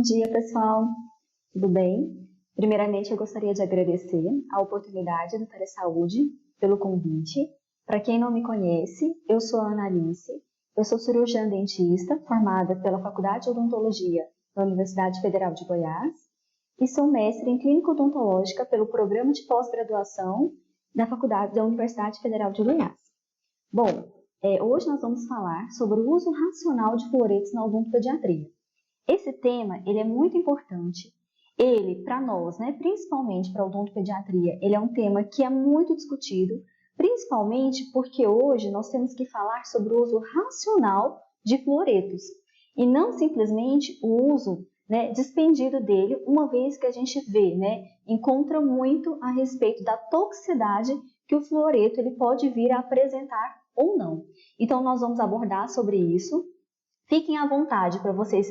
dia, pessoal. Tudo bem? Primeiramente, eu gostaria de agradecer a oportunidade do Telesaúde pelo convite. Para quem não me conhece, eu sou a Ana Alice, eu sou cirurgiã dentista formada pela Faculdade de Odontologia da Universidade Federal de Goiás e sou mestre em Clínica Odontológica pelo Programa de Pós-Graduação da Universidade Federal de Goiás. Bom, hoje nós vamos falar sobre o uso racional de fluoretos na odontopediatria. Esse tema ele é muito importante. Ele, para nós, principalmente para a odontopediatria, ele é um tema que é muito discutido, principalmente porque hoje nós temos que falar sobre o uso racional de fluoretos e não simplesmente o uso despendido dele, uma vez que a gente vê, encontra muito a respeito da toxicidade que o fluoreto ele pode vir a apresentar ou não. Então, nós vamos abordar sobre isso. Fiquem à vontade para vocês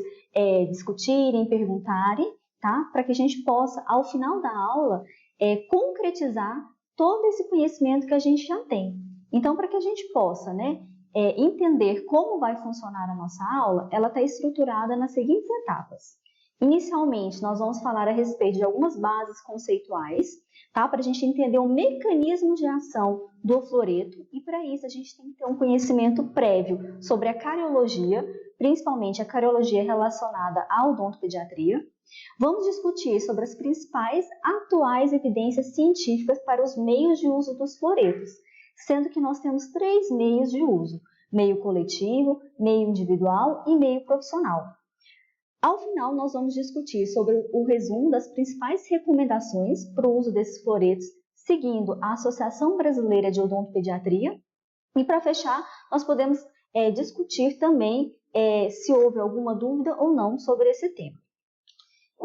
discutirem, perguntarem, tá? Para que a gente possa, ao final da aula, concretizar todo esse conhecimento que a gente já tem. Então, para que a gente possa entender como vai funcionar a nossa aula, ela está estruturada nas seguintes etapas. Inicialmente, nós vamos falar a respeito de algumas bases conceituais, tá? Para a gente entender o mecanismo de ação do fluoreto e para isso a gente tem que ter um conhecimento prévio sobre a cariologia, principalmente a cariologia relacionada à odontopediatria. Vamos discutir sobre as principais atuais evidências científicas para os meios de uso dos fluoretos, sendo que nós temos 3 meios de uso: meio coletivo, meio individual e meio profissional. Ao final, nós vamos discutir sobre o resumo das principais recomendações para o uso desses fluoretos, seguindo a Associação Brasileira de Odontopediatria. E para fechar, nós podemos discutir também se houve alguma dúvida ou não sobre esse tema.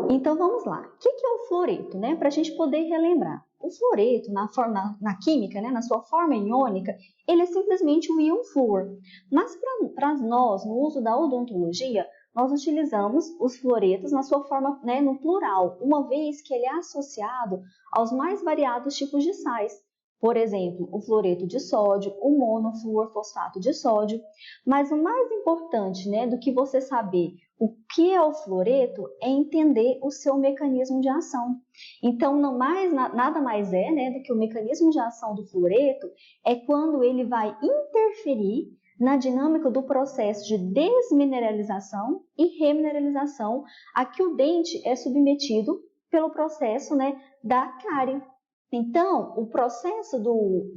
Então, vamos lá. O que é o fluoreto? Para a gente poder relembrar. O fluoreto, na química, na sua forma iônica, ele é simplesmente um íon flúor. Mas para nós, no uso da odontologia, nós utilizamos os fluoretos na sua forma no plural, uma vez que ele é associado aos mais variados tipos de sais. Por exemplo, o fluoreto de sódio, o monofluorfosfato de sódio. Mas o mais importante do que você saber o que é o fluoreto é entender o seu mecanismo de ação. Então, nada mais do que o mecanismo de ação do fluoreto é quando ele vai interferir na dinâmica do processo de desmineralização e remineralização a que o dente é submetido pelo processo da cárie. Então, o processo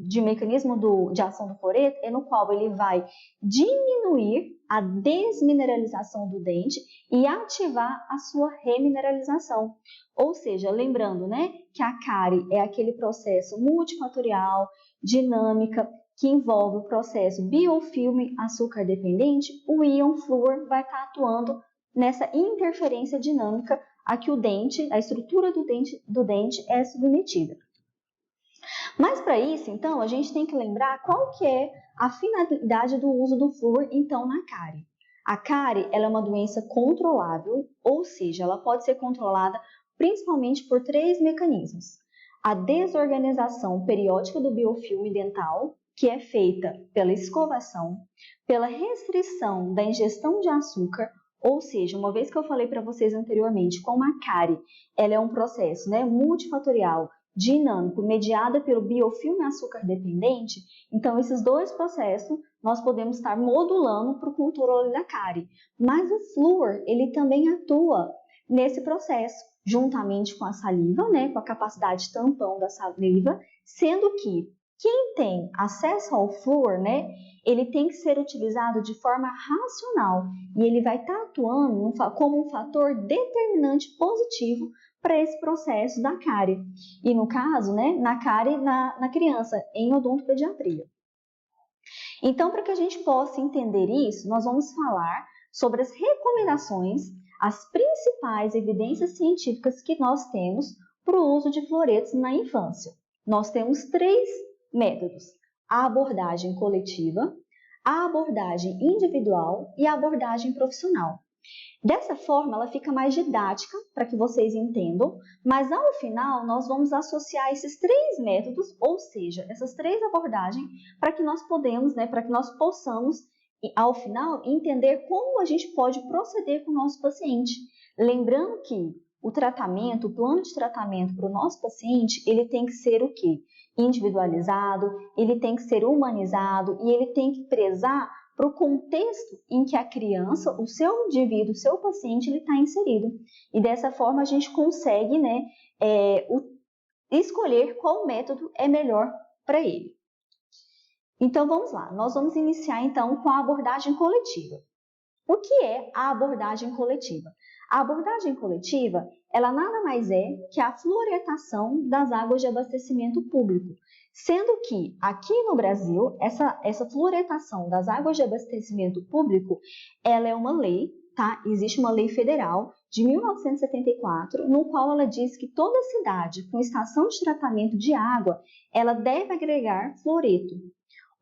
de mecanismo de ação do fluoreto é no qual ele vai diminuir a desmineralização do dente e ativar a sua remineralização. Ou seja, lembrando que a cárie é aquele processo multifatorial, dinâmica, que envolve o processo biofilme açúcar dependente, o íon flúor vai estar atuando nessa interferência dinâmica a que o dente, a estrutura do dente é submetida. Mas para isso, então, a gente tem que lembrar qual que é a finalidade do uso do flúor, então, na cárie. A cárie ela é uma doença controlável, ou seja, ela pode ser controlada principalmente por 3 mecanismos. A desorganização periódica do biofilme dental, que é feita pela escovação, pela restrição da ingestão de açúcar, ou seja, uma vez que eu falei para vocês anteriormente, como a cárie, ela é um processo multifatorial, dinâmico, mediada pelo biofilme açúcar dependente, então esses 2 processos nós podemos estar modulando para o controle da cárie. Mas o flúor, ele também atua nesse processo, juntamente com a saliva, com a capacidade de tampão da saliva, sendo que quem tem acesso ao flúor, ele tem que ser utilizado de forma racional e ele vai estar atuando como um fator determinante positivo para esse processo da cárie. E no caso, na cárie na criança, em odontopediatria. Então, para que a gente possa entender isso, nós vamos falar sobre as recomendações, as principais evidências científicas que nós temos para o uso de fluoretos na infância. Nós temos 3 métodos: a abordagem coletiva, a abordagem individual e a abordagem profissional. Dessa forma, ela fica mais didática para que vocês entendam, mas ao final nós vamos associar esses 3 métodos, ou seja, essas 3 abordagens, para que nós possamos ao final, entender como a gente pode proceder com o nosso paciente. Lembrando que o tratamento, o plano de tratamento para o nosso paciente, ele tem que ser o quê? Individualizado, ele tem que ser humanizado e ele tem que prezar para o contexto em que a criança, o seu indivíduo, o seu paciente, ele está inserido. E dessa forma a gente consegue, né, escolher qual método é melhor para ele. Então vamos lá, nós vamos iniciar então com a abordagem coletiva. O que é a abordagem coletiva? A abordagem coletiva, ela nada mais é que a fluoretação das águas de abastecimento público, sendo que aqui no Brasil, essa fluoretação das águas de abastecimento público, ela é uma lei, tá? Existe uma lei federal de 1974, no qual ela diz que toda cidade com estação de tratamento de água, ela deve agregar fluoreto.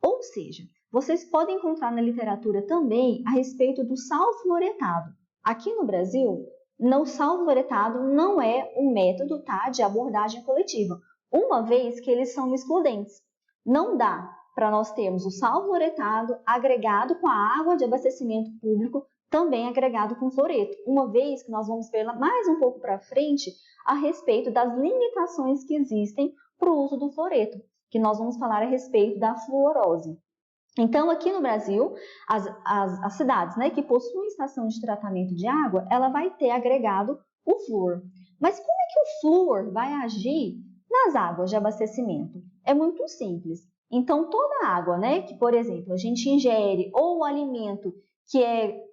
Ou seja, vocês podem encontrar na literatura também a respeito do sal fluoretado. Aqui no Brasil, o sal fluoretado não é um método, tá, de abordagem coletiva, uma vez que eles são excludentes. Não dá para nós termos o sal fluoretado agregado com a água de abastecimento público, também agregado com fluoreto, uma vez que nós vamos ver mais um pouco para frente a respeito das limitações que existem para o uso do fluoreto, que nós vamos falar a respeito da fluorose. Então, aqui no Brasil, as cidades, né, que possuem estação de tratamento de água, ela vai ter agregado o flúor. Mas como é que o flúor vai agir nas águas de abastecimento? É muito simples. Então, toda água, né, que, por exemplo, a gente ingere, ou o alimento que é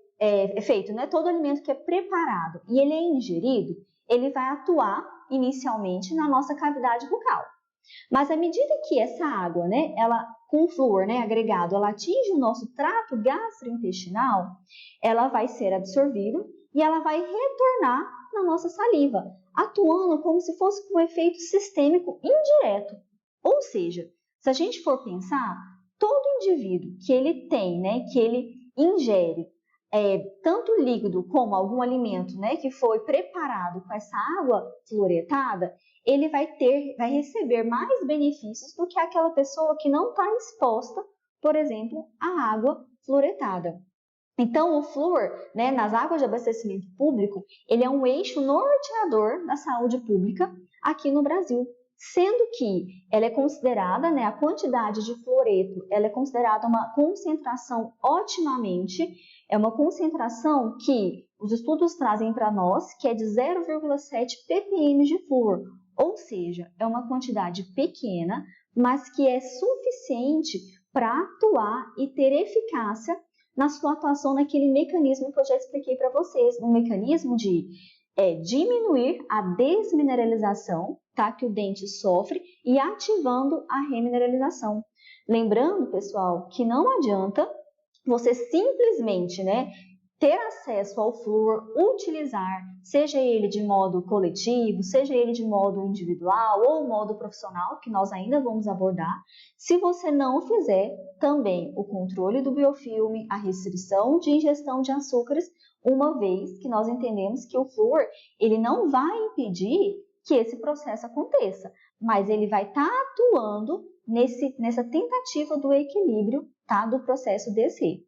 feito, né, todo alimento que é preparado e ele é ingerido, ele vai atuar inicialmente na nossa cavidade bucal. Mas à medida que essa água, né, ela com flúor, né, agregado, ela atinge o nosso trato gastrointestinal, ela vai ser absorvida e ela vai retornar na nossa saliva, atuando como se fosse um efeito sistêmico indireto. Ou seja, se a gente for pensar, todo indivíduo que ele tem, né, que ele ingere tanto líquido como algum alimento, né, que foi preparado com essa água fluoretada, ele vai receber mais benefícios do que aquela pessoa que não está exposta, por exemplo, à água fluoretada. Então, o flúor, né, nas águas de abastecimento público, ele é um eixo norteador da saúde pública aqui no Brasil, sendo que ela é considerada, né, a quantidade de fluoreto, ela é considerada uma concentração é uma concentração que os estudos trazem para nós, que é de 0,7 ppm de flúor, ou seja, é uma quantidade pequena, mas que é suficiente para atuar e ter eficácia na sua atuação naquele mecanismo que eu já expliquei para vocês, um mecanismo de diminuir a desmineralização, tá, que o dente sofre e ativando a remineralização. Lembrando, pessoal, que não adianta você simplesmente, né, ter acesso ao flúor, utilizar, seja ele de modo coletivo, seja ele de modo individual ou modo profissional, que nós ainda vamos abordar, se você não fizer também o controle do biofilme, a restrição de ingestão de açúcares, uma vez que nós entendemos que o flúor, ele não vai impedir que esse processo aconteça, mas ele vai estar atuando nessa tentativa do equilíbrio, tá, do processo descer.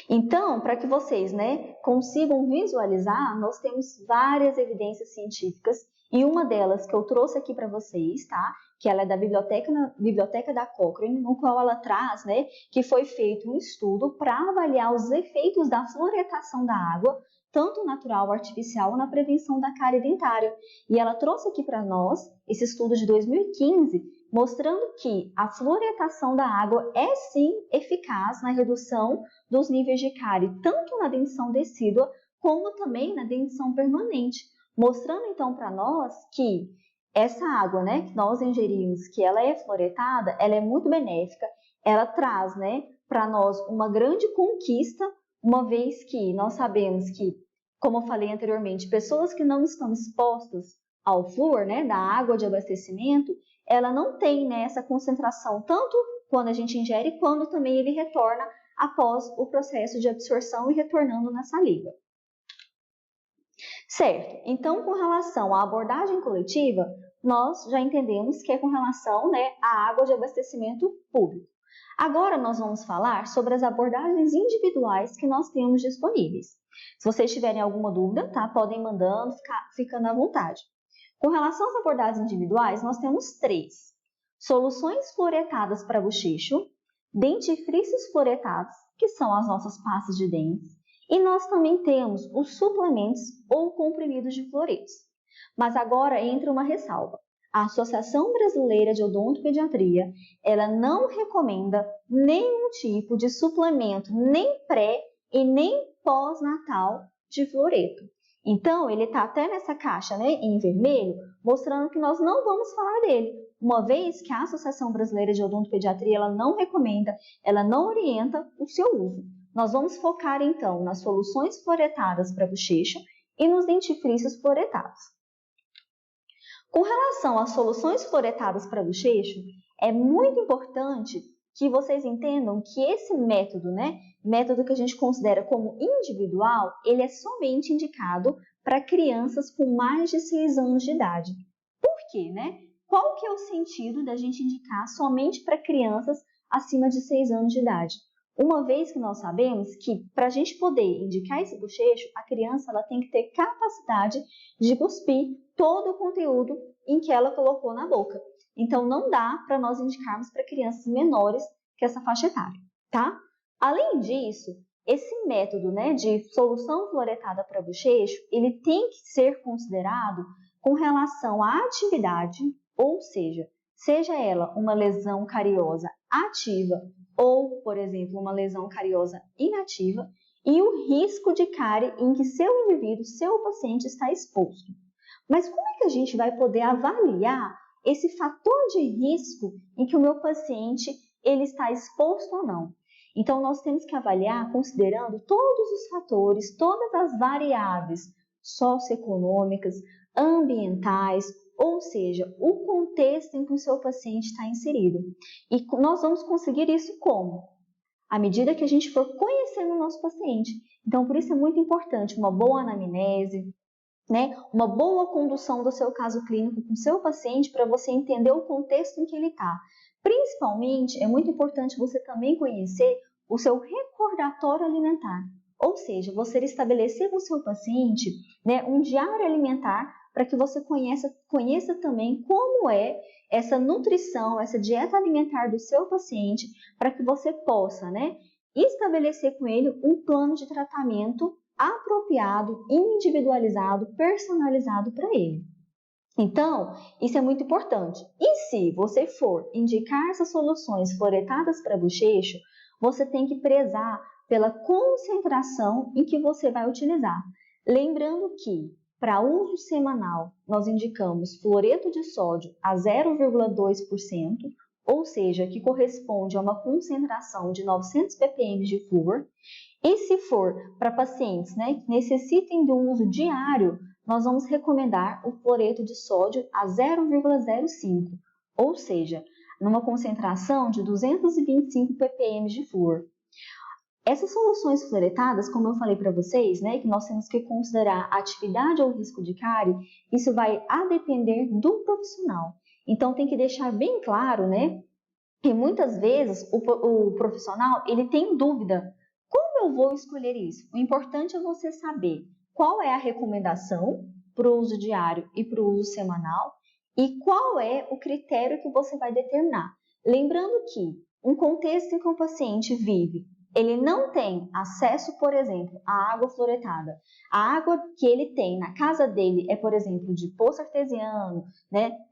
Então, para que vocês, né, consigam visualizar, nós temos várias evidências científicas e uma delas que eu trouxe aqui para vocês, tá? Que ela é da biblioteca da Cochrane, no qual ela traz, né, que foi feito um estudo para avaliar os efeitos da fluoretação da água, tanto natural ou artificial, na prevenção da cárie dentária. E ela trouxe aqui para nós esse estudo de 2015, mostrando que a fluoretação da água é sim eficaz na redução dos níveis de cárie, tanto na dentição decídua como também na dentição permanente, mostrando então para nós que essa água, né, que nós ingerimos, que ela é fluoretada, ela é muito benéfica, ela traz, né, para nós uma grande conquista, uma vez que nós sabemos que, como eu falei anteriormente, pessoas que não estão expostas ao flúor, né, da água de abastecimento, ela não tem, né, essa concentração, tanto quando a gente ingere, quando também ele retorna após o processo de absorção e retornando na saliva. Certo, então com relação à abordagem coletiva, nós já entendemos que é com relação, né, à água de abastecimento público. Agora nós vamos falar sobre as abordagens individuais que nós temos disponíveis. Se vocês tiverem alguma dúvida, tá? Podem mandando, ficando à vontade. Com relação às abordagens individuais, nós temos 3. Soluções fluoretadas para bochecho, dentifrícios fluoretados, que são as nossas pastas de dentes, e nós também temos os suplementos ou comprimidos de fluoretos. Mas agora entra uma ressalva. A Associação Brasileira de Odontopediatria, ela não recomenda nenhum tipo de suplemento, nem pré e nem pós-natal de fluoreto. Então, ele está até nessa caixa, né, em vermelho, mostrando que nós não vamos falar dele, uma vez que a Associação Brasileira de Odontopediatria ela não recomenda, ela não orienta o seu uso. Nós vamos focar, então, nas soluções fluoretadas para bochecha e nos dentifrícios fluoretados. Com relação às soluções fluoretadas para bochecho, é muito importante que vocês entendam que esse método, método que a gente considera como individual, ele é somente indicado para crianças com mais de 6 anos de idade. Por quê, Qual que é o sentido da gente indicar somente para crianças acima de 6 anos de idade? Uma vez que nós sabemos que para a gente poder indicar esse bochecho, a criança ela tem que ter capacidade de cuspir todo o conteúdo em que ela colocou na boca. Então, não dá para nós indicarmos para crianças menores que essa faixa etária, tá? Além disso, esse método de solução fluoretada para bochecho, ele tem que ser considerado com relação à atividade, ou seja ela uma lesão cariosa ativa ou, por exemplo, uma lesão cariosa inativa, e o risco de cárie em que seu paciente está exposto. Mas como é que a gente vai poder avaliar esse fator de risco em que o meu paciente ele está exposto ou não? Então, nós temos que avaliar considerando todos os fatores, todas as variáveis socioeconômicas, ambientais, ou seja, o contexto em que o seu paciente está inserido. E nós vamos conseguir isso como? À medida que a gente for conhecendo o nosso paciente. Então, por isso é muito importante uma boa anamnese, uma boa condução do seu caso clínico com o seu paciente para você entender o contexto em que ele está. Principalmente, é muito importante você também conhecer o seu recordatório alimentar. Ou seja, você estabelecer com o seu paciente um diário alimentar para que você conheça também como é essa nutrição, essa dieta alimentar do seu paciente, para que você possa estabelecer com ele um plano de tratamento apropriado, individualizado, personalizado para ele. Então, isso é muito importante. E se você for indicar essas soluções fluoretadas para bochecho, você tem que prezar pela concentração em que você vai utilizar. Lembrando que, para uso semanal, nós indicamos fluoreto de sódio a 0,2%, ou seja, que corresponde a uma concentração de 900 ppm de flúor. E se for para pacientes que necessitem de um uso diário, nós vamos recomendar o fluoreto de sódio a 0,05, ou seja, numa concentração de 225 ppm de flúor. Essas soluções fluoretadas, como eu falei para vocês, que nós temos que considerar atividade ou risco de cárie, isso vai a depender do profissional. Então, tem que deixar bem claro, que muitas vezes o profissional ele tem dúvida. Como eu vou escolher isso? O importante é você saber qual é a recomendação para o uso diário e para o uso semanal e qual é o critério que você vai determinar. Lembrando que um contexto em que o paciente vive, ele não tem acesso, por exemplo, à água fluoretada. A água que ele tem na casa dele é, por exemplo, de poço artesiano,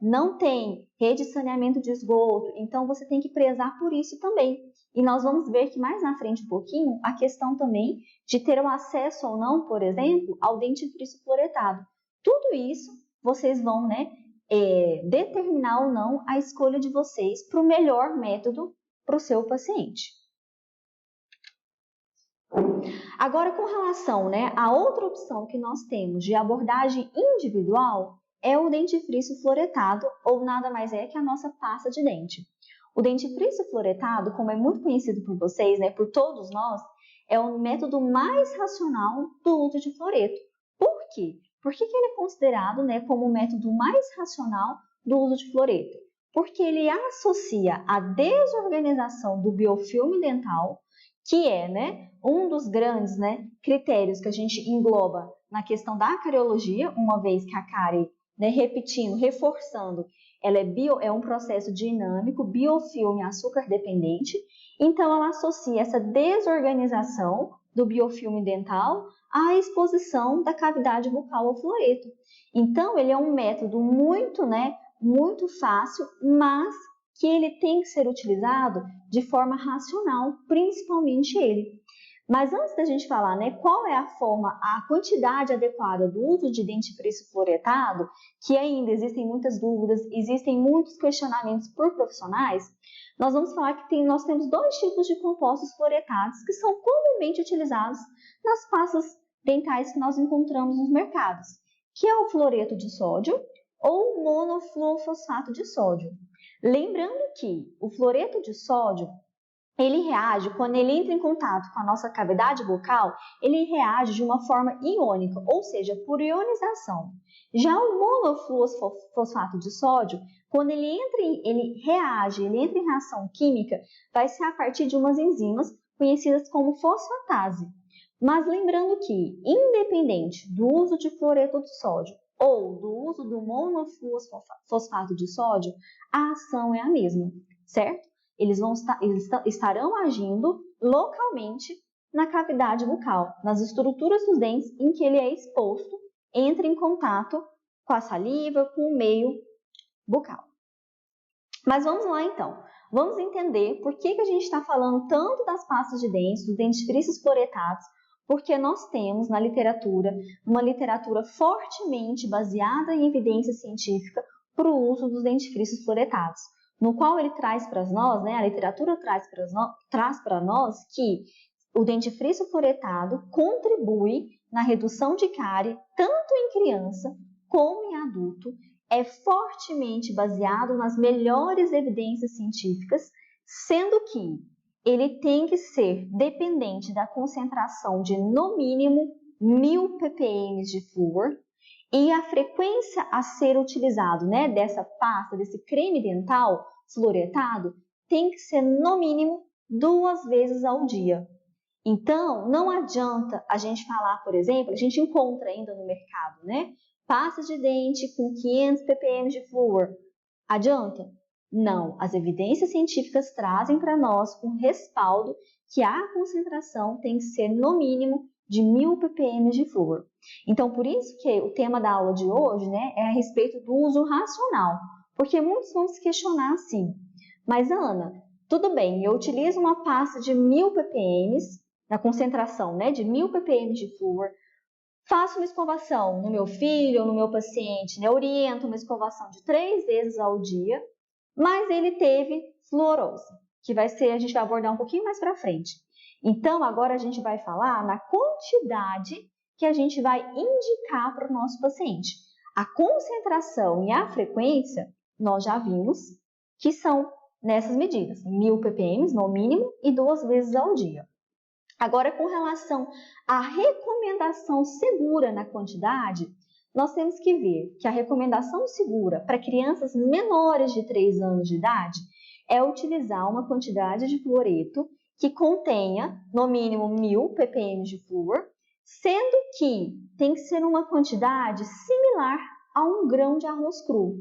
não tem rede de saneamento de esgoto, então você tem que prezar por isso também. E nós vamos ver que mais na frente um pouquinho, a questão também de ter o acesso ou não, por exemplo, ao dentifrício fluoretado. Tudo isso vocês vão determinar ou não a escolha de vocês para o melhor método para o seu paciente. Agora, com relação a outra opção que nós temos de abordagem individual, é o dentifrício fluoretado, ou nada mais é que a nossa pasta de dente. O dentifrício fluoretado, como é muito conhecido por vocês, por todos nós, é o método mais racional do uso de fluoreto. Por quê? Por que ele é considerado como o método mais racional do uso de fluoreto? porque ele associa a desorganização do biofilme dental, que é, né, um dos grandes, né, critérios que a gente engloba na questão da cariologia, uma vez que a cárie, né, repetindo, reforçando, ela é um processo dinâmico, biofilme açúcar dependente, então ela associa essa desorganização do biofilme dental à exposição da cavidade bucal ao fluoreto. Então, ele é um método muito fácil, mas que ele tem que ser utilizado de forma racional, principalmente ele. Mas antes da gente falar, né, qual é a quantidade adequada do uso de dentifrício fluoretado, que ainda existem muitas dúvidas, existem muitos questionamentos por profissionais, nós vamos falar que nós temos 2 tipos de compostos fluoretados que são comumente utilizados nas pastas dentais que nós encontramos nos mercados, que é o fluoreto de sódio ou monofluorofosfato de sódio. Lembrando que o fluoreto de sódio, ele reage, quando ele entra em contato com a nossa cavidade bucal, ele reage de uma forma iônica, ou seja, por ionização. Já o monofluorofosfato de sódio, quando ele entra em reação química, vai ser a partir de umas enzimas conhecidas como fosfatase. Mas lembrando que, independente do uso de fluoreto de sódio ou do uso do monofluorofosfato de sódio, a ação é a mesma, certo? Eles estarão agindo localmente na cavidade bucal, nas estruturas dos dentes em que ele é exposto, entra em contato com a saliva, com o meio bucal. Mas vamos lá então. Vamos entender por que a gente está falando tanto das pastas de dentes, dos dentifrícios fluoretados, porque nós temos na literatura, uma literatura fortemente baseada em evidência científica para o uso dos dentifrícios fluoretados, no qual ele traz para nós, né, a literatura traz para nós que o dentifrício fluoretado contribui na redução de cárie tanto em criança como em adulto, é fortemente baseado nas melhores evidências científicas, sendo que ele tem que ser dependente da concentração de no mínimo 1000 ppm de flúor e a frequência a ser utilizado, né, dessa pasta, desse creme dental fluoretado, tem que ser no mínimo 2 vezes ao dia. Então, não adianta a gente falar, por exemplo, a gente encontra ainda no mercado, né, pasta de dente com 500 ppm de flúor. Adianta? Não, as evidências científicas trazem para nós um respaldo que a concentração tem que ser no mínimo de 1000 ppm de flúor. Então, por isso que o tema da aula de hoje, né, é a respeito do uso racional, porque muitos vão se questionar assim, mas Ana, tudo bem, eu utilizo uma pasta de 1000 ppm, na concentração, né, de 1000 ppm de flúor, faço uma escovação no meu filho ou no meu paciente, né, oriento uma escovação de 3 vezes ao dia, mas ele teve fluorose, que a gente vai abordar um pouquinho mais para frente. Então, agora a gente vai falar na quantidade que a gente vai indicar para o nosso paciente. A concentração e a frequência, nós já vimos que são nessas medidas, 1000 ppm no mínimo e 2 vezes ao dia. Agora, com relação à recomendação segura na quantidade, nós temos que ver que a recomendação segura para crianças menores de 3 anos de idade é utilizar uma quantidade de fluoreto que contenha, no mínimo, 1000 ppm de flúor, sendo que tem que ser uma quantidade similar a 1 grão de arroz cru.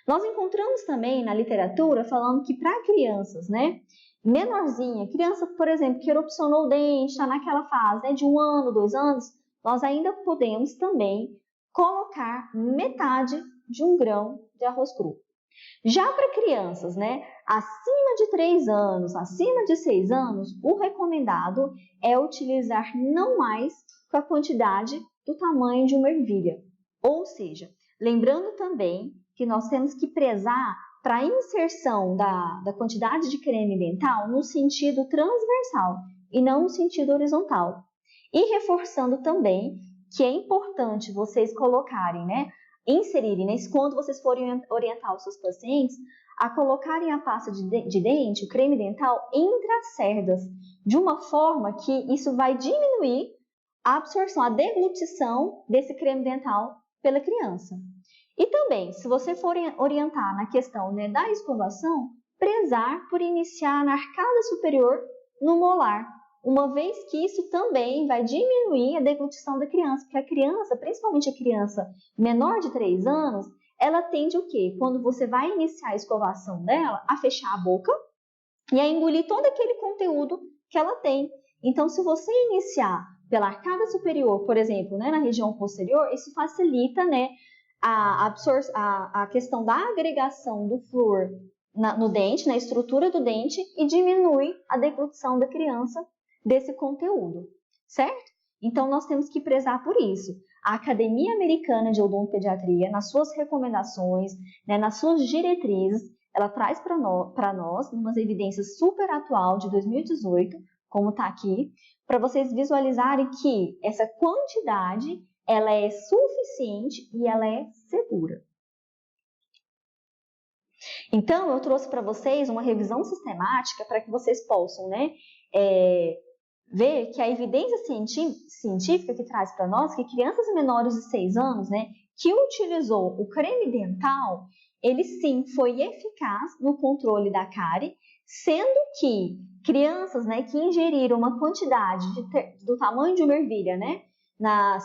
Nós encontramos também na literatura falando que para crianças, né, menorzinha, criança, por exemplo, que erupcionou o dente, está naquela fase, né, de 1 ano, 2 anos, nós ainda podemos também colocar metade de 1 grão de arroz cru. Já para crianças, né, acima de 3 anos, acima de 6 anos, o recomendado é utilizar não mais com a quantidade do tamanho de uma ervilha. Ou seja, lembrando também que nós temos que prezar para a inserção da quantidade de creme dental no sentido transversal e não no sentido horizontal. E reforçando também que é importante vocês colocarem, né, inserirem, né, quando vocês forem orientar os seus pacientes, a colocarem a pasta de dente, o creme dental, entre as cerdas, de uma forma que isso vai diminuir a absorção, a deglutição desse creme dental pela criança. E também, se você for orientar na questão, né, da escovação, prezar por iniciar na arcada superior no molar, uma vez que isso também vai diminuir a deglutição da criança, porque a criança, principalmente a criança menor de 3 anos, ela tende o quê? Quando você vai iniciar a escovação dela, a fechar a boca e a engolir todo aquele conteúdo que ela tem. Então, se você iniciar pela arcada superior, por exemplo, né, na região posterior, isso facilita, né, a questão da agregação do flúor no dente, na estrutura do dente, e diminui a deglutição da criança desse conteúdo, certo? Então, nós temos que prezar por isso. A Academia Americana de Odontopediatria, nas suas recomendações, né, nas suas diretrizes, ela traz para nós umas evidências super atual de 2018, como está aqui, para vocês visualizarem que essa quantidade ela é suficiente e ela é segura. Então, eu trouxe para vocês uma revisão sistemática para que vocês possam, né, ver que a evidência científica que traz para nós que crianças menores de 6 anos, né, que utilizou o creme dental, ele sim foi eficaz no controle da cárie, sendo que crianças, né, que ingeriram uma quantidade do tamanho de uma ervilha, né,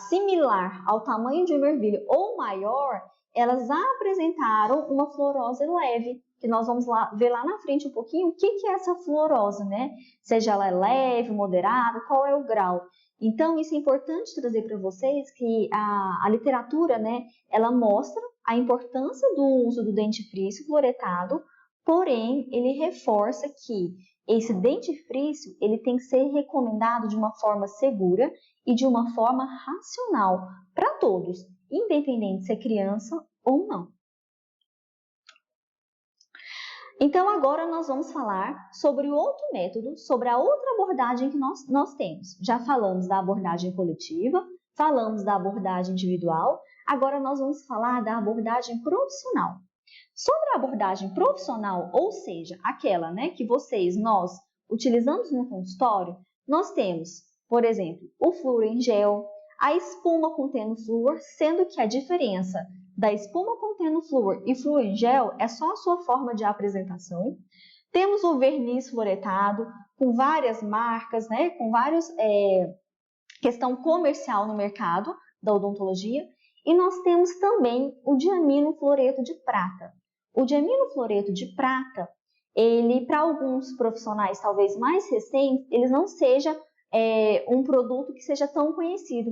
similar ao tamanho de uma ervilha ou maior, elas apresentaram uma fluorose leve, que nós vamos ver lá na frente um pouquinho o que é essa fluorose, né? Seja ela leve, moderada, qual é o grau. Então, isso é importante trazer para vocês que a literatura, né, ela mostra a importância do uso do dentifrício fluoretado, porém, ele reforça que esse dentifrício ele tem que ser recomendado de uma forma segura e de uma forma racional para todos, independente se é criança ou não. Então, agora nós vamos falar sobre o outro método, sobre a outra abordagem que nós temos. Já falamos da abordagem coletiva, falamos da abordagem individual, agora nós vamos falar da abordagem profissional. Sobre a abordagem profissional, ou seja, aquela, né, que nós utilizamos no consultório, nós temos, por exemplo, o flúor em gel, a espuma contendo flúor, sendo que a diferença da espuma contendo flúor e flúor em gel é só a sua forma de apresentação. Temos o verniz fluoretado, com várias marcas, né, com vários questão comercial no mercado da odontologia. E nós temos também o diamino fluoreto de prata. O diamino fluoreto de prata, ele, para alguns profissionais talvez mais recentes, ele não seja um produto que seja tão conhecido.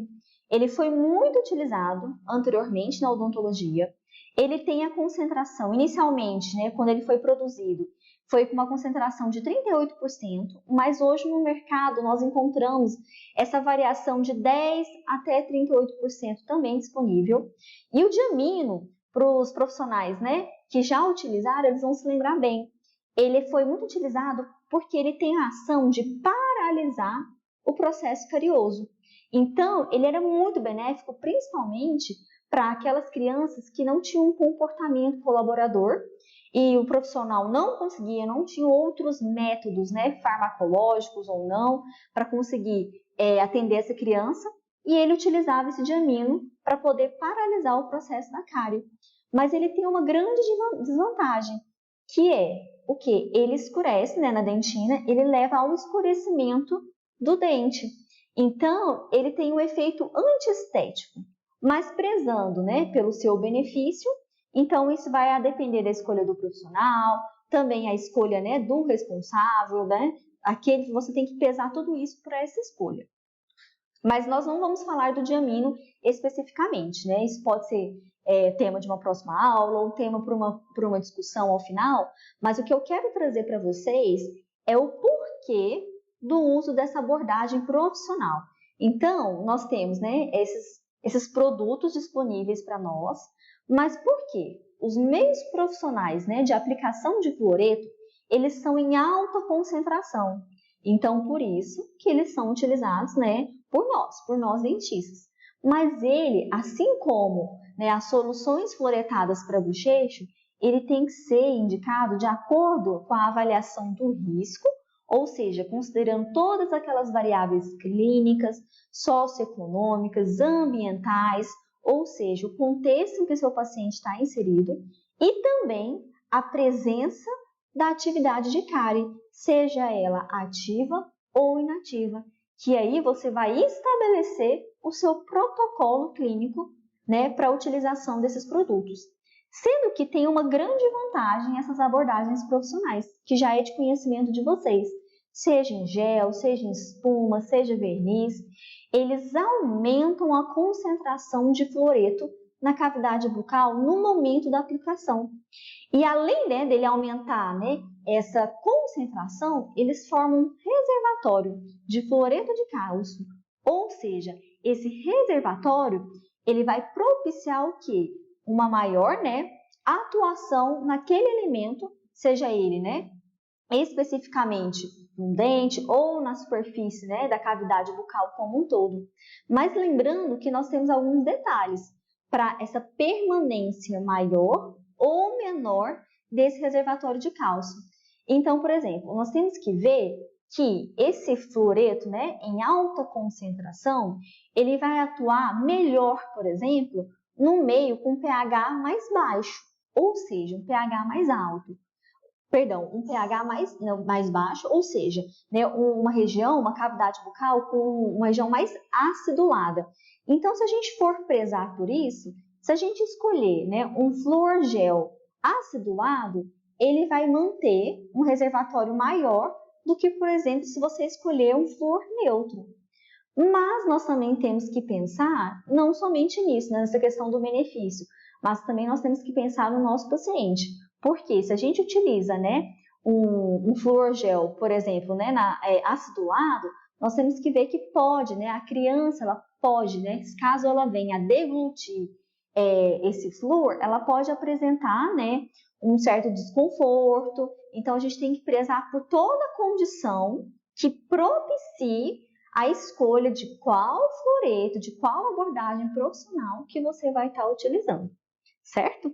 Ele foi muito utilizado anteriormente na odontologia. Ele tem a concentração, inicialmente, né, quando ele foi produzido, foi com uma concentração de 38%, mas hoje no mercado nós encontramos essa variação de 10% até 38% também disponível. E o diamino, para os profissionais, né, que já utilizaram, eles vão se lembrar bem. Ele foi muito utilizado porque ele tem a ação de paralisar o processo carioso. Então, ele era muito benéfico, principalmente para aquelas crianças que não tinham um comportamento colaborador e o profissional não conseguia, não tinha outros métodos, né, farmacológicos ou não, para conseguir atender essa criança, e ele utilizava esse diamino para poder paralisar o processo da cárie. Mas ele tem uma grande desvantagem, que é o que? Ele escurece, né, na dentina, ele leva ao escurecimento do dente. Então, ele tem um efeito antiestético, mas prezando, né, pelo seu benefício. Então, isso vai depender da escolha do profissional, também a escolha, né, do responsável, né? Aquele que você tem que pesar tudo isso para essa escolha. Mas nós não vamos falar do diamino especificamente, né? Isso pode ser tema de uma próxima aula ou tema para uma discussão ao final, mas o que eu quero trazer para vocês é o porquê do uso dessa abordagem profissional. Então, nós temos, né, esses produtos disponíveis para nós, mas por quê? Os meios profissionais, né, de aplicação de fluoreto, eles são em alta concentração. Então, por isso que eles são utilizados, né, por nós dentistas. Mas ele, assim como, né, as soluções fluoretadas para bochecho, ele tem que ser indicado de acordo com a avaliação do risco, ou seja, considerando todas aquelas variáveis clínicas, socioeconômicas, ambientais, ou seja, o contexto em que o seu paciente está inserido, e também a presença da atividade de cárie, seja ela ativa ou inativa, que aí você vai estabelecer o seu protocolo clínico, né, para a utilização desses produtos. Sendo que tem uma grande vantagem essas abordagens profissionais, que já é de conhecimento de vocês, seja em gel, seja em espuma, seja verniz, eles aumentam a concentração de fluoreto na cavidade bucal no momento da aplicação. E além, né, dele aumentar, né, essa concentração, eles formam um reservatório de fluoreto de cálcio. Ou seja, esse reservatório ele vai propiciar o quê? Uma maior, né, atuação naquele elemento, seja ele, né, especificamente no dente ou na superfície, né, da cavidade bucal como um todo. Mas lembrando que nós temos alguns detalhes para essa permanência maior ou menor desse reservatório de cálcio. Então, por exemplo, nós temos que ver que esse fluoreto, né, em alta concentração, ele vai atuar melhor, por exemplo, no meio com pH mais baixo, ou seja, um pH mais alto. Perdão, um pH mais baixo, ou seja, né, uma região, uma cavidade bucal com uma região mais acidulada. Então, se a gente for prezar por isso, se a gente escolher, né, um flúor gel acidulado, ele vai manter um reservatório maior do que, por exemplo, se você escolher um flúor neutro. Mas nós também temos que pensar não somente nisso, né, nessa questão do benefício, mas também nós temos que pensar no nosso paciente. Porque se a gente utiliza, né, um flúor gel, por exemplo, né, acidulado, nós temos que ver que pode, né, a criança, ela pode, né, caso ela venha a deglutir esse flúor, ela pode apresentar, né, um certo desconforto. Então, a gente tem que prezar por toda a condição que propicie a escolha de qual fluoreto, de qual abordagem profissional que você vai estar utilizando, certo?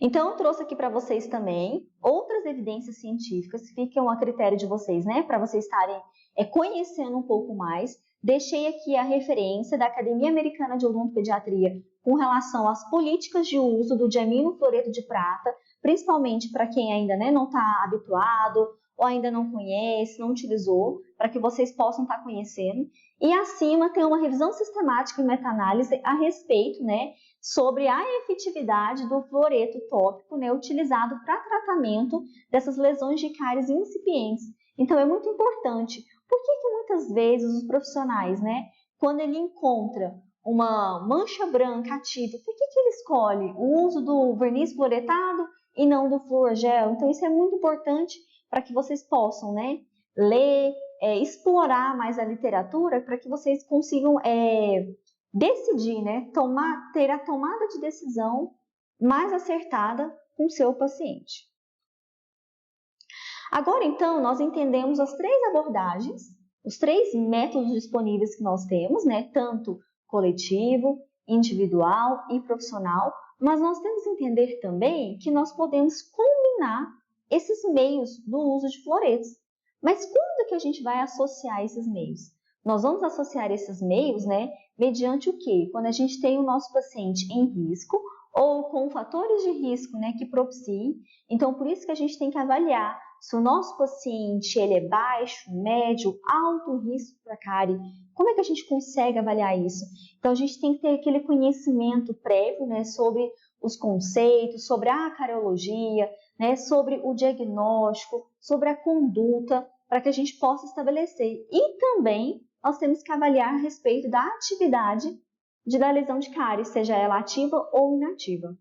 Então, eu trouxe aqui para vocês também outras evidências científicas, ficam a critério de vocês, né, para vocês estarem conhecendo um pouco mais. Deixei aqui a referência da Academia Americana de Odontopediatria com relação às políticas de uso do diaminofluoreto de prata, principalmente para quem ainda, né, não está habituado ou ainda não conhece, não utilizou, para que vocês possam estar conhecendo. E acima tem uma revisão sistemática e meta-análise a respeito, né, sobre a efetividade do fluoreto tópico, né, utilizado para tratamento dessas lesões de cáries incipientes. Então, é muito importante. Por que muitas vezes os profissionais, né, quando ele encontra uma mancha branca ativa, por que ele escolhe o uso do verniz fluoretado e não do flúor gel? Então, isso é muito importante para que vocês possam, né, ler, explorar mais a literatura, para que vocês consigam decidir, né, ter a tomada de decisão mais acertada com o seu paciente. Agora, então, nós entendemos as três abordagens, os três métodos disponíveis que nós temos, né, tanto coletivo, individual e profissional, mas nós temos que entender também que nós podemos combinar esses meios do uso de fluoretos. Mas quando que a gente vai associar esses meios? Nós vamos associar esses meios, né, mediante o quê? Quando a gente tem o nosso paciente em risco ou com fatores de risco, né, que propiciem. Então, por isso que a gente tem que avaliar se o nosso paciente ele é baixo, médio, alto risco para cárie. Como é que a gente consegue avaliar isso? Então, a gente tem que ter aquele conhecimento prévio, né, sobre os conceitos, sobre a cariologia, né, sobre o diagnóstico, sobre a conduta, para que a gente possa estabelecer. E também nós temos que avaliar a respeito da atividade da lesão de cárie, seja ela ativa ou inativa.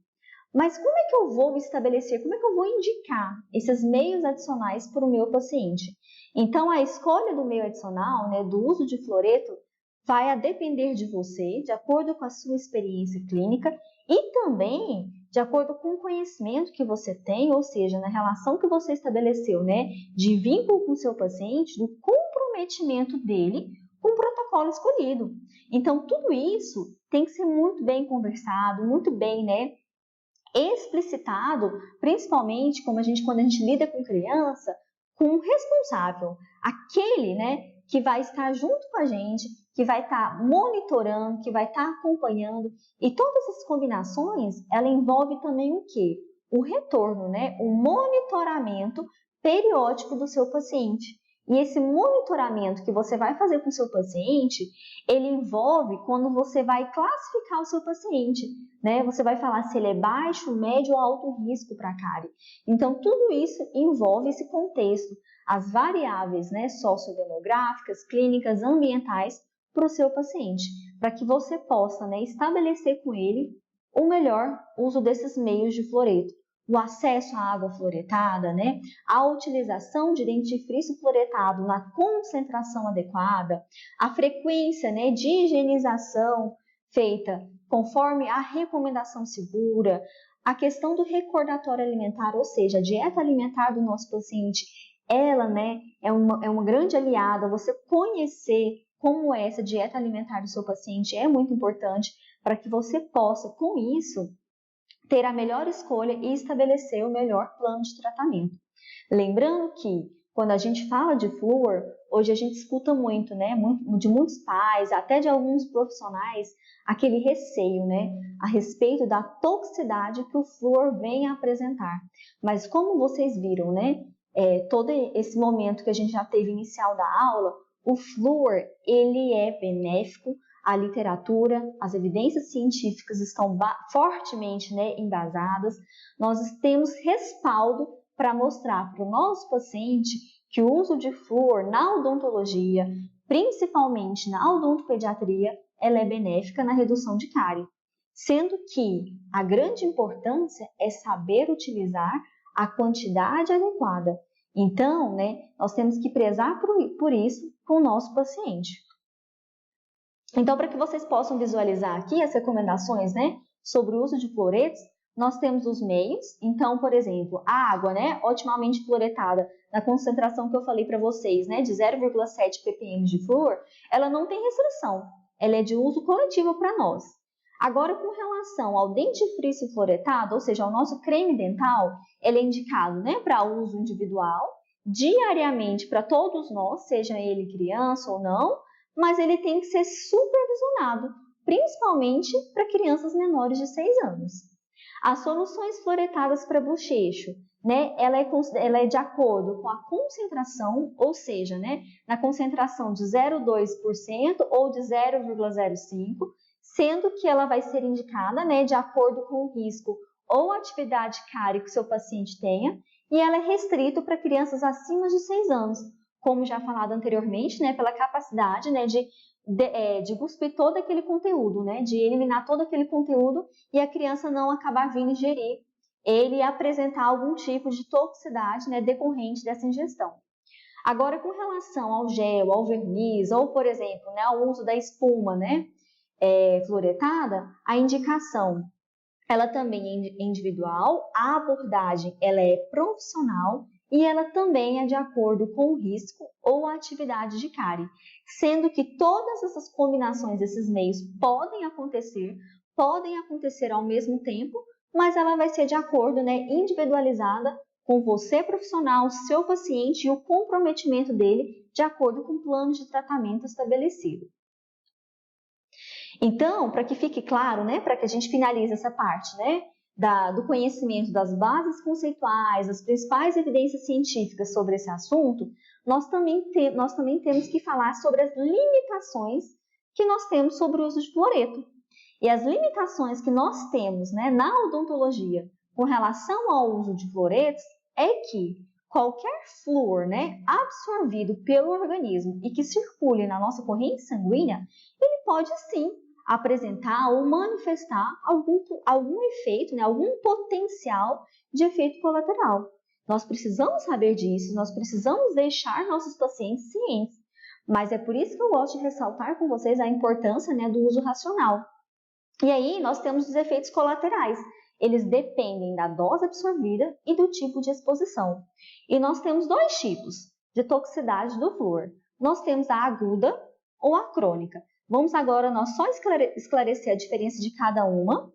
Mas como é que eu vou estabelecer, como é que eu vou indicar esses meios adicionais para o meu paciente? Então, a escolha do meio adicional, né, do uso de fluoreto, vai a depender de você, de acordo com a sua experiência clínica e também de acordo com o conhecimento que você tem, ou seja, na relação que você estabeleceu, né, de vínculo com o seu paciente, do comprometimento dele com o protocolo escolhido. Então, tudo isso tem que ser muito bem conversado, muito bem, né, explicitado, principalmente quando a gente lida com criança, com o responsável, aquele, né, que vai estar junto com a gente, que vai estar monitorando, que vai estar acompanhando. E todas essas combinações, ela envolve também o quê? O retorno, né? O monitoramento periódico do seu paciente. E esse monitoramento que você vai fazer com o seu paciente, ele envolve quando você vai classificar o seu paciente, né? Você vai falar se ele é baixo, médio ou alto risco para cárie. Então, tudo isso envolve esse contexto, as variáveis, né, sociodemográficas, clínicas, ambientais para o seu paciente, para que você possa, né, estabelecer com ele o melhor uso desses meios de fluoreto. O acesso à água fluoretada, né? A utilização de dentifrício fluoretado na concentração adequada, a frequência, né, de higienização feita conforme a recomendação segura, a questão do recordatório alimentar, ou seja, a dieta alimentar do nosso paciente, ela, né, é uma grande aliada. Você conhecer como é essa dieta alimentar do seu paciente é muito importante para que você possa, com isso, ter a melhor escolha e estabelecer o melhor plano de tratamento. Lembrando que, quando a gente fala de flúor, hoje a gente escuta muito, né, de muitos pais, até de alguns profissionais, aquele receio, né, a respeito da toxicidade que o flúor vem a apresentar. Mas como vocês viram, né, todo esse momento que a gente já teve inicial da aula, o flúor, ele é benéfico. A literatura, as evidências científicas estão fortemente, né, embasadas. Nós temos respaldo para mostrar para o nosso paciente que o uso de flúor na odontologia, principalmente na odontopediatria, ela é benéfica na redução de cárie. Sendo que a grande importância é saber utilizar a quantidade adequada. Então, né, nós temos que prezar por isso com o nosso paciente. Então, para que vocês possam visualizar aqui as recomendações, né, sobre o uso de fluoretos, nós temos os meios. Então, por exemplo, a água, né, otimamente fluoretada na concentração que eu falei para vocês, né, de 0,7 ppm de flúor, ela não tem restrição. Ela é de uso coletivo para nós. Agora, com relação ao dentifrício fluoretado, ou seja, ao nosso creme dental, ele é indicado, né, para uso individual, diariamente para todos nós, seja ele criança ou não, mas ele tem que ser supervisionado, principalmente para crianças menores de 6 anos. As soluções fluoretadas para bochecho, né, ela é de acordo com a concentração, ou seja, né, na concentração de 0,2% ou de 0,05%, sendo que ela vai ser indicada, né, de acordo com o risco ou atividade cárie que o seu paciente tenha, e ela é restrita para crianças acima de 6 anos, como já falado anteriormente, né, pela capacidade, né, de cuspir todo aquele conteúdo, né, de eliminar todo aquele conteúdo e a criança não acabar vindo ingerir ele e apresentar algum tipo de toxicidade, né, decorrente dessa ingestão. Agora, com relação ao gel, ao verniz, ou, por exemplo, né, ao uso da espuma, né, fluoretada, a indicação ela também é individual, a abordagem ela é profissional e ela também é de acordo com o risco ou a atividade de cárie, sendo que todas essas combinações desses meios podem acontecer ao mesmo tempo, mas ela vai ser de acordo, né, individualizada com você profissional, seu paciente e o comprometimento dele de acordo com o plano de tratamento estabelecido. Então, para que fique claro, né, para que a gente finalize essa parte, né, do conhecimento das bases conceituais, das principais evidências científicas sobre esse assunto, nós também temos que falar sobre as limitações que nós temos sobre o uso de fluoreto. E as limitações que nós temos, né, na odontologia com relação ao uso de fluoretos é que qualquer flúor, né, absorvido pelo organismo e que circule na nossa corrente sanguínea, ele pode sim apresentar ou manifestar algum efeito, né, algum potencial de efeito colateral. Nós precisamos saber disso, nós precisamos deixar nossos pacientes cientes, mas é por isso que eu gosto de ressaltar com vocês a importância, né, do uso racional. E aí nós temos os efeitos colaterais. Eles dependem da dose absorvida e do tipo de exposição. E nós temos dois tipos de toxicidade do flúor. Nós temos a aguda ou a crônica. Vamos agora nós só esclarecer a diferença de cada uma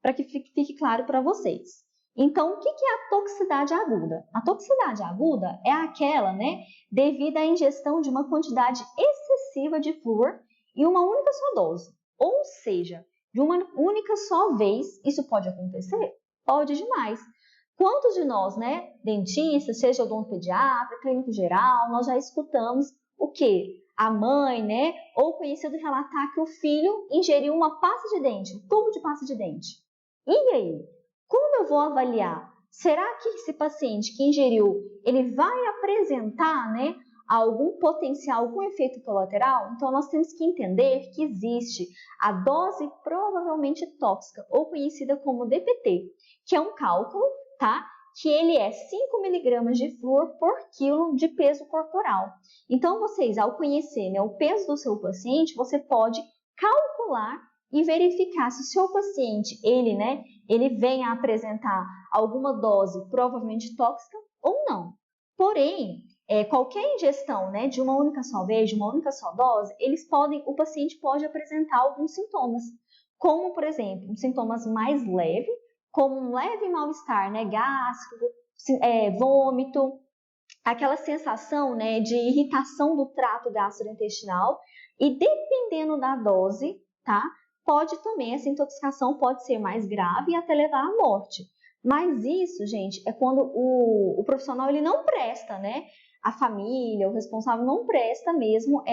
para que fique claro para vocês. Então, o que é a toxicidade aguda? A toxicidade aguda é aquela, né, devido à ingestão de uma quantidade excessiva de flúor em uma única só dose. Ou seja, de uma única só vez, isso pode acontecer? Pode demais. Quantos de nós, né, dentistas, seja odontopediatra, clínico geral, nós já escutamos o quê? A mãe, né, ou conhecido relatar que o filho ingeriu uma pasta de dente, um tubo de pasta de dente. E aí? Como eu vou avaliar? Será que esse paciente que ingeriu, ele vai apresentar, né, algum potencial com efeito colateral? Então, nós temos que entender que existe a dose provavelmente tóxica, ou conhecida como DPT, que é um cálculo, tá? Que ele é 5 miligramas de flúor por quilo de peso corporal. Então, vocês, ao conhecer, né, o peso do seu paciente, você pode calcular e verificar se o seu paciente, ele vem a apresentar alguma dose provavelmente tóxica ou não. Porém, qualquer ingestão, né, de uma única só vez, de uma única só dose, o paciente pode apresentar alguns sintomas, como, por exemplo, sintomas mais leves, como um leve mal-estar, né, gástrico, vômito, aquela sensação, né, de irritação do trato gastrointestinal, e dependendo da dose, tá? Essa intoxicação pode ser mais grave e até levar à morte. Mas isso, gente, é quando o profissional ele não presta, né? A família, o responsável não presta mesmo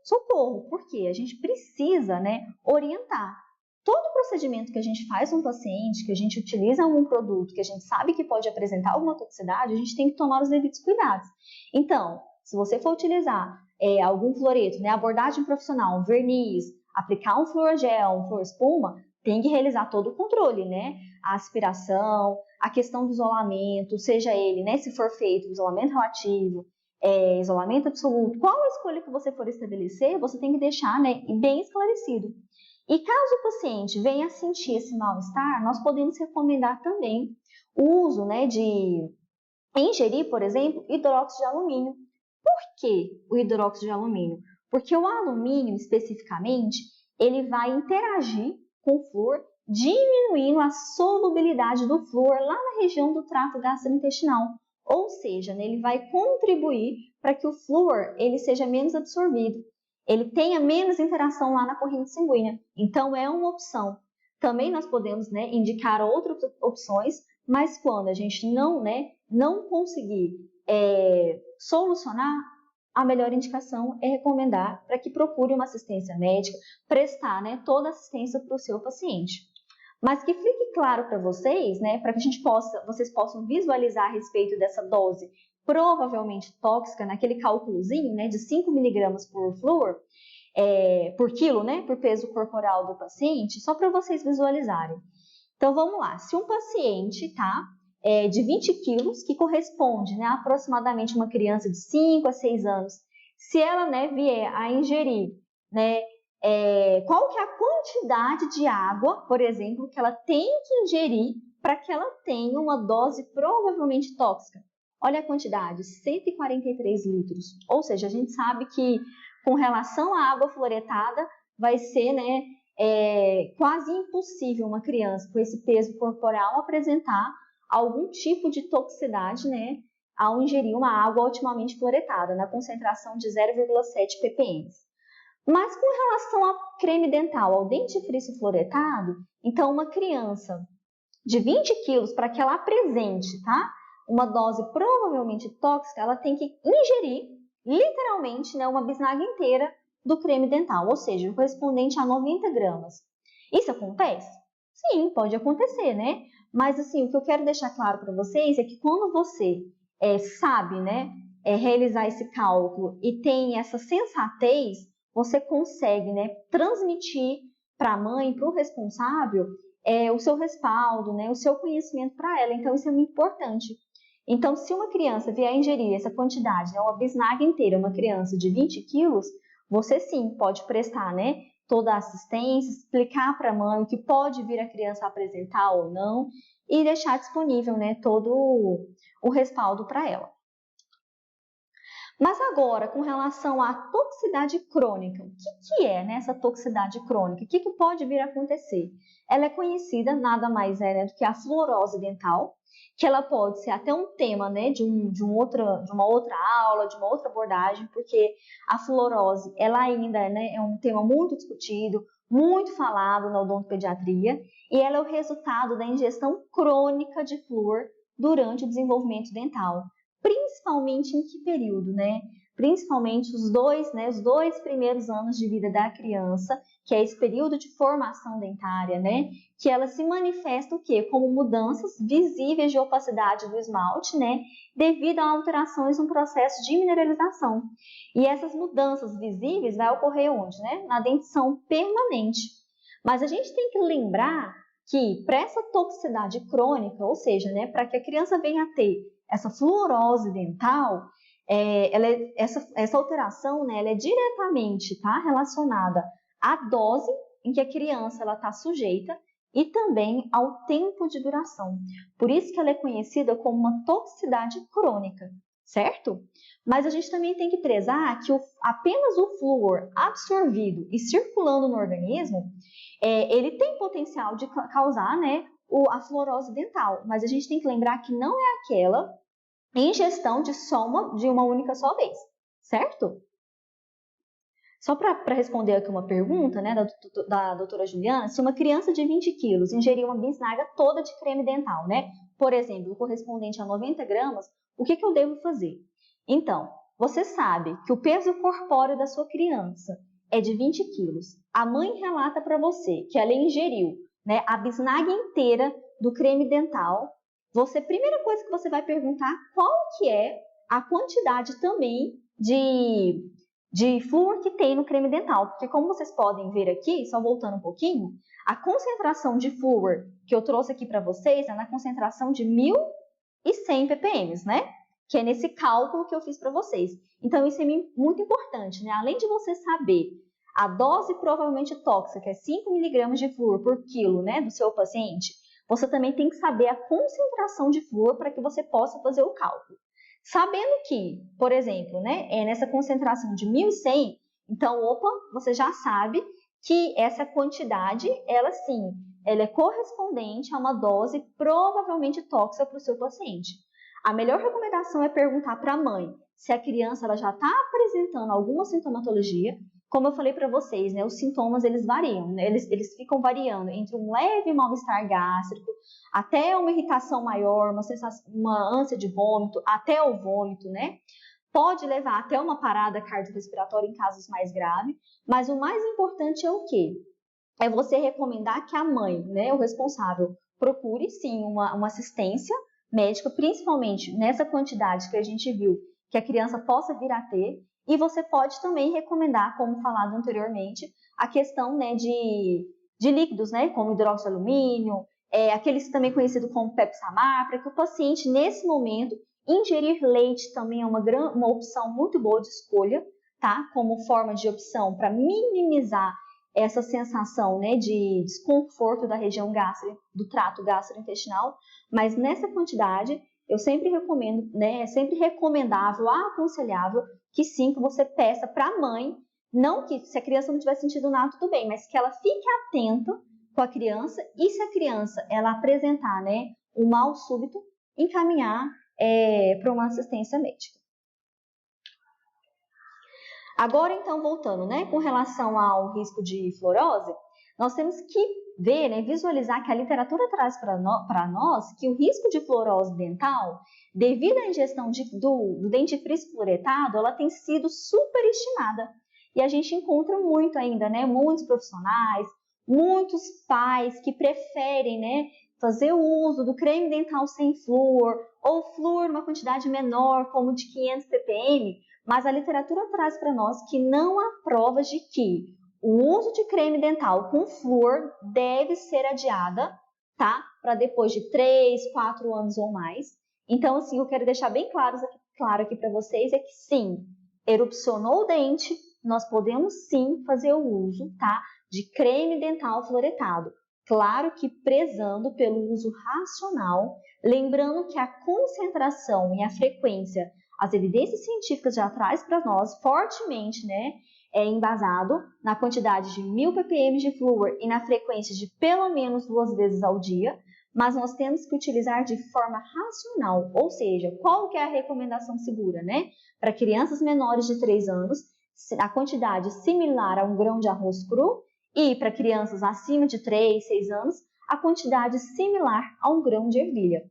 socorro, porque a gente precisa, né, orientar. Todo procedimento que a gente faz um paciente, que a gente utiliza um produto, que a gente sabe que pode apresentar alguma toxicidade, a gente tem que tomar os devidos cuidados. Então, se você for utilizar algum fluoreto, né, abordagem profissional, um verniz, aplicar um fluorogel, um fluoroespuma, tem que realizar todo o controle, né? A aspiração, a questão do isolamento, seja ele, né, se for feito isolamento relativo, isolamento absoluto, qual a escolha que você for estabelecer, você tem que deixar, né, bem esclarecido. E caso o paciente venha a sentir esse mal-estar, nós podemos recomendar também o uso, né, de ingerir, por exemplo, hidróxido de alumínio. Por que o hidróxido de alumínio? Porque o alumínio, especificamente, ele vai interagir com o flúor, diminuindo a solubilidade do flúor lá na região do trato gastrointestinal. Ou seja, né, ele vai contribuir para que o flúor ele seja menos absorvido, ele tenha menos interação lá na corrente sanguínea. Então, é uma opção. Também nós podemos, né, indicar outras opções, mas quando a gente não conseguir solucionar, a melhor indicação é recomendar para que procure uma assistência médica, prestar, né, toda a assistência para o seu paciente. Mas que fique claro para vocês, né, para que vocês possam visualizar a respeito dessa dose provavelmente tóxica, naquele cálculozinho, né, de 5 miligramas por flúor, por quilo, né, por peso corporal do paciente, só para vocês visualizarem. Então, vamos lá. Se um paciente, tá, de 20 quilos, que corresponde, né, a aproximadamente uma criança de 5 a 6 anos, se ela, né, vier a ingerir, né, qual que é a quantidade de água, por exemplo, que ela tem que ingerir para que ela tenha uma dose provavelmente tóxica? Olha a quantidade, 143 litros. Ou seja, a gente sabe que com relação à água fluoretada, vai ser, né, quase impossível uma criança com esse peso corporal apresentar algum tipo de toxicidade, né, ao ingerir uma água otimamente fluoretada, na concentração de 0,7 ppm. Mas com relação ao creme dental, ao dentifrício fluoretado, então uma criança de 20 quilos, para que ela apresente, tá, uma dose provavelmente tóxica, ela tem que ingerir, literalmente, né, uma bisnaga inteira do creme dental, ou seja, correspondente a 90 gramas. Isso acontece? Sim, pode acontecer, né? Mas, assim, o que eu quero deixar claro para vocês é que quando você sabe, né, realizar esse cálculo e tem essa sensatez, você consegue, né, transmitir para a mãe, para o responsável, o seu respaldo, né, o seu conhecimento para ela. Então, isso é muito importante. Então, se uma criança vier a ingerir essa quantidade, né, uma bisnaga inteira, uma criança de 20 quilos, você sim pode prestar, né, toda a assistência, explicar para a mãe o que pode vir a criança a apresentar ou não e deixar disponível, né, todo o respaldo para ela. Mas agora, com relação à toxicidade crônica, o que é, né, essa toxicidade crônica? O que pode vir a acontecer? Ela é conhecida, nada mais é, né, do que a fluorose dental, que ela pode ser até um tema, né, de uma outra aula, de uma outra abordagem, porque a fluorose, ela ainda, né, é um tema muito discutido, muito falado na odontopediatria, e ela é o resultado da ingestão crônica de flúor durante o desenvolvimento dental. Principalmente em que período, né? Principalmente os dois primeiros anos de vida da criança, que é esse período de formação dentária, né? Que ela se manifesta o quê? Como mudanças visíveis de opacidade do esmalte, né? Devido a alterações no processo de mineralização. E essas mudanças visíveis vai ocorrer onde, né? Na dentição permanente. Mas a gente tem que lembrar que para essa toxicidade crônica, ou seja, né, para que a criança venha a ter essa fluorose dental, essa alteração, né, ela é diretamente, tá, relacionada à dose em que a criança está sujeita e também ao tempo de duração. Por isso que ela é conhecida como uma toxicidade crônica, certo? Mas a gente também tem que prezar que apenas o flúor absorvido e circulando no organismo, ele tem potencial de causar, né, a fluorose dental, mas a gente tem que lembrar que não é aquela ingestão de uma única só vez, certo? Só para responder aqui uma pergunta, né, da doutora Juliana, se uma criança de 20 quilos ingerir uma bisnaga toda de creme dental, né, por exemplo, correspondente a 90 gramas, o que eu devo fazer? Então, você sabe que o peso corpóreo da sua criança é de 20 quilos. A mãe relata para você que ela ingeriu, né, a bisnaga inteira do creme dental. Primeira coisa que você vai perguntar, qual que é a quantidade também de flúor que tem no creme dental, porque como vocês podem ver aqui, só voltando um pouquinho, a concentração de flúor que eu trouxe aqui para vocês é na concentração de 1.100 ppm, né? Que é nesse cálculo que eu fiz para vocês. Então, isso é muito importante, né? Além de você saber a dose provavelmente tóxica, que é 5 mg de flúor por quilo, né, do seu paciente, você também tem que saber a concentração de flúor para que você possa fazer o cálculo. Sabendo que, por exemplo, né, é nessa concentração de 1.100, então, você já sabe que essa quantidade, ela sim, ela é correspondente a uma dose provavelmente tóxica para o seu paciente. A melhor recomendação é perguntar para a mãe se a criança ela já está apresentando alguma sintomatologia. Como eu falei para vocês, né, os sintomas eles variam, né, eles ficam variando entre um leve mal-estar gástrico, até uma irritação maior, uma ânsia de vômito, até o vômito, né? Pode levar até uma parada cardiorrespiratória em casos mais graves, mas o mais importante é o quê? É você recomendar que a mãe, né, o responsável, procure sim uma assistência médica, principalmente nessa quantidade que a gente viu que a criança possa vir a ter, e você pode também recomendar, como falado anteriormente, a questão, né, de líquidos, né, como hidróxido de alumínio, aqueles também conhecidos como Pepsamar, para que o paciente, nesse momento, ingerir leite também é uma opção muito boa de escolha, tá? Como forma de opção para minimizar essa sensação, né, de desconforto da região gástrica, do trato gastrointestinal, mas nessa quantidade eu sempre recomendo, né, é sempre recomendável, aconselhável que sim, que você peça para a mãe, não que se a criança não estiver sentindo nada, tudo bem, mas que ela fique atenta com a criança e se a criança ela apresentar, né, um mal súbito, encaminhar para uma assistência médica. Agora, então, voltando, né, com relação ao risco de fluorose, nós temos que ver, né, visualizar que a literatura traz para nós que o risco de fluorose dental, devido à ingestão do dentifrício fluoretado, ela tem sido superestimada. E a gente encontra muito ainda, né, muitos profissionais, muitos pais que preferem, né, fazer o uso do creme dental sem flúor, ou flúor numa quantidade menor, como de 500 ppm, mas a literatura traz para nós que não há provas de que o uso de creme dental com flúor deve ser adiada, tá? Para depois de 3, 4 anos ou mais. Então, assim, eu quero deixar bem claro aqui para vocês é que sim, erupcionou o dente, nós podemos sim fazer o uso, tá? De creme dental fluoretado. Claro que prezando pelo uso racional, lembrando que a concentração e a frequência As evidências científicas já trazem para nós fortemente, né, embasado na quantidade de 1000 ppm de flúor e na frequência de pelo menos 2 vezes ao dia, mas nós temos que utilizar de forma racional, ou seja, qual que é a recomendação segura, né? Para crianças menores de 3 anos, a quantidade similar a um grão de arroz cru, e para crianças acima de 3, 6 anos, a quantidade similar a um grão de ervilha,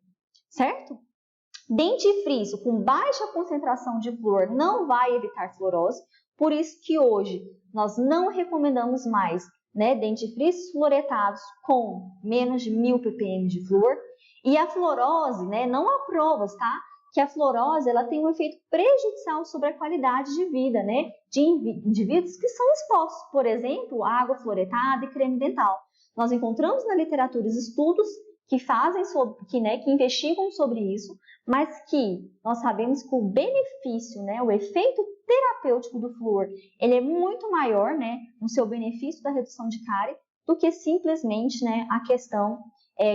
certo? Dentifrício com baixa concentração de flúor não vai evitar fluorose, por isso que hoje nós não recomendamos mais, né, dentifrícios fluoretados com menos de 1000 ppm de flúor. E a fluorose, né, não há provas, tá? Que a fluorose ela tem um efeito prejudicial sobre a qualidade de vida, né, de indivíduos que são expostos, por exemplo, à água fluoretada e creme dental. Nós encontramos na literatura estudos que fazem que investigam sobre isso, mas que nós sabemos que o benefício, né, o efeito terapêutico do flúor, ele é muito maior, né, no seu benefício da redução de cárie, do que simplesmente, né, a questão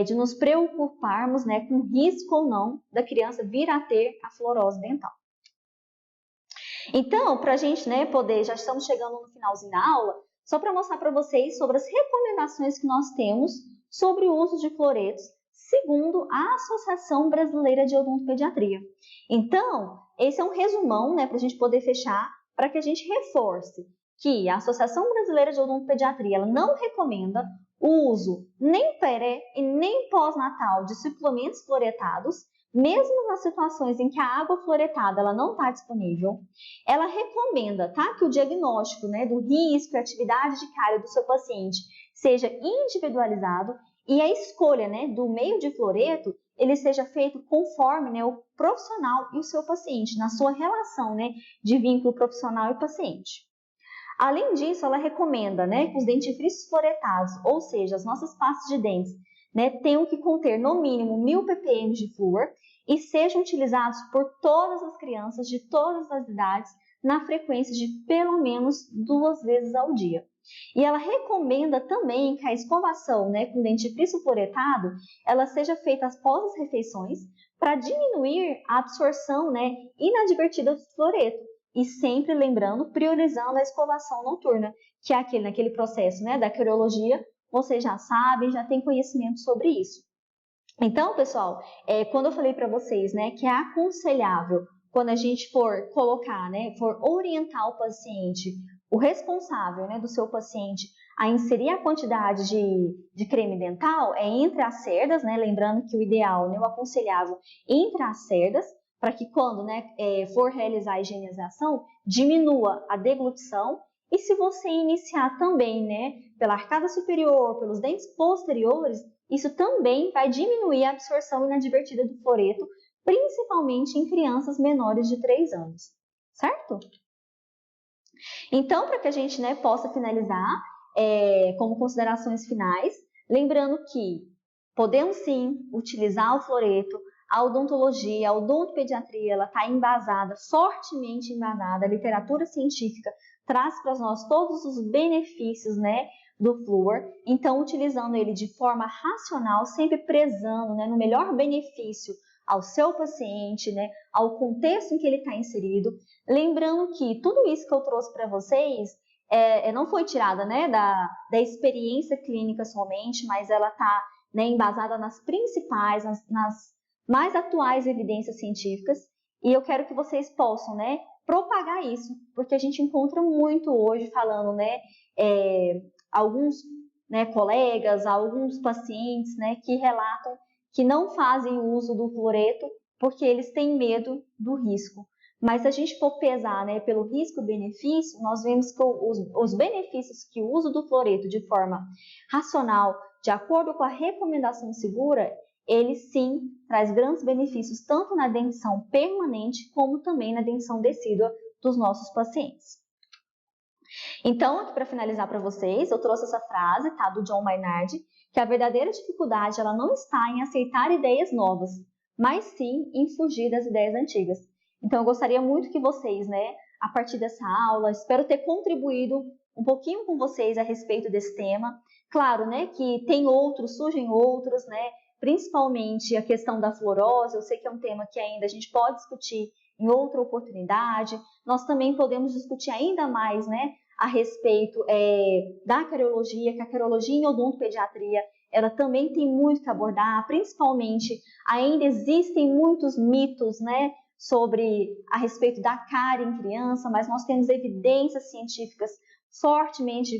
de nos preocuparmos, né, com risco ou não da criança vir a ter a fluorose dental. Então, para a gente, né, poder, já estamos chegando no finalzinho da aula, só para mostrar para vocês sobre as recomendações que nós temos sobre o uso de fluoretos, segundo a Associação Brasileira de Odontopediatria. Então, esse é um resumão, né, para a gente poder fechar, para que a gente reforce que a Associação Brasileira de Odontopediatria ela não recomenda o uso nem pré e nem pós-natal de suplementos fluoretados, mesmo nas situações em que a água fluoretada ela não está disponível. Ela recomenda, tá, que o diagnóstico, né, do risco e atividade de cárie do seu paciente seja individualizado e a escolha, né, do meio de fluoreto ele seja feito conforme, né, o profissional e o seu paciente, na sua relação, né, de vínculo profissional e paciente. Além disso, ela recomenda, né, que os dentifrícios fluoretados, ou seja, as nossas pastas de dentes, né, tenham que conter no mínimo 1000 ppm de flúor e sejam utilizados por todas as crianças de todas as idades na frequência de pelo menos 2 vezes ao dia. E ela recomenda também que a escovação, né, com dentifrício fluoretado, ela seja feita após as refeições para diminuir a absorção, né, inadvertida do fluoreto. E sempre lembrando, priorizando a escovação noturna, que é naquele processo, né, da quirologia, vocês já sabem, já têm conhecimento sobre isso. Então, pessoal, quando eu falei para vocês, né, que é aconselhável, quando a gente for colocar, né, for orientar o paciente, o responsável, né, do seu paciente a inserir a quantidade de creme dental é entre as cerdas, né, lembrando que o ideal, né, o aconselhável entre as cerdas, para que quando, né, for realizar a higienização, diminua a deglutição. E se você iniciar também, né, pela arcada superior, pelos dentes posteriores, isso também vai diminuir a absorção inadvertida do fluoreto, principalmente em crianças menores de 3 anos, certo? Então, para que a gente, né, possa finalizar como considerações finais, lembrando que podemos sim utilizar o fluoreto, a odontologia, a odontopediatria, ela está embasada, fortemente embasada, a literatura científica traz para nós todos os benefícios, né, do flúor, então utilizando ele de forma racional, sempre prezando, né, no melhor benefício ao seu paciente, né, ao contexto em que ele está inserido. Lembrando que tudo isso que eu trouxe para vocês não foi tirada, né, da experiência clínica somente, mas ela está, né, embasada nas principais, nas mais atuais evidências científicas, e eu quero que vocês possam, né, propagar isso, porque a gente encontra muito hoje falando, né, alguns, né, colegas, alguns pacientes, né, que relatam que não fazem uso do fluoreto porque eles têm medo do risco. Mas se a gente for pesar, né, pelo risco-benefício, nós vemos que os benefícios que o uso do fluoreto de forma racional, de acordo com a recomendação segura, ele sim traz grandes benefícios tanto na dentição permanente como também na dentição decídua dos nossos pacientes. Então, aqui para finalizar para vocês, eu trouxe essa frase, tá, do John Maynard, que a verdadeira dificuldade ela não está em aceitar ideias novas, mas sim em fugir das ideias antigas. Então, eu gostaria muito que vocês, né, a partir dessa aula, espero ter contribuído um pouquinho com vocês a respeito desse tema. Claro, né, que tem outros, surgem outros, né, principalmente a questão da fluorose. Eu sei que é um tema que ainda a gente pode discutir em outra oportunidade. Nós também podemos discutir ainda mais, né, a respeito da cariologia, que a cariologia em odontopediatria, ela também tem muito que abordar, principalmente ainda existem muitos mitos, né, sobre a respeito da cárie em criança, mas nós temos evidências científicas fortemente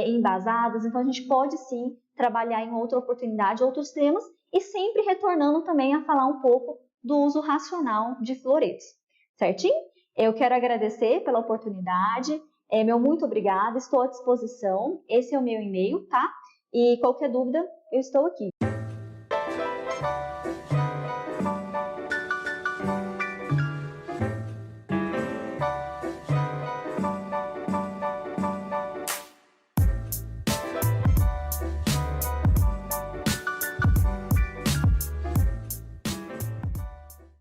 embasadas, então a gente pode sim trabalhar em outra oportunidade, outros temas, e sempre retornando também a falar um pouco do uso racional de fluoretos, certinho? Eu quero agradecer pela oportunidade, meu muito obrigada, estou à disposição, esse é o meu e-mail, tá? E qualquer dúvida, eu estou aqui.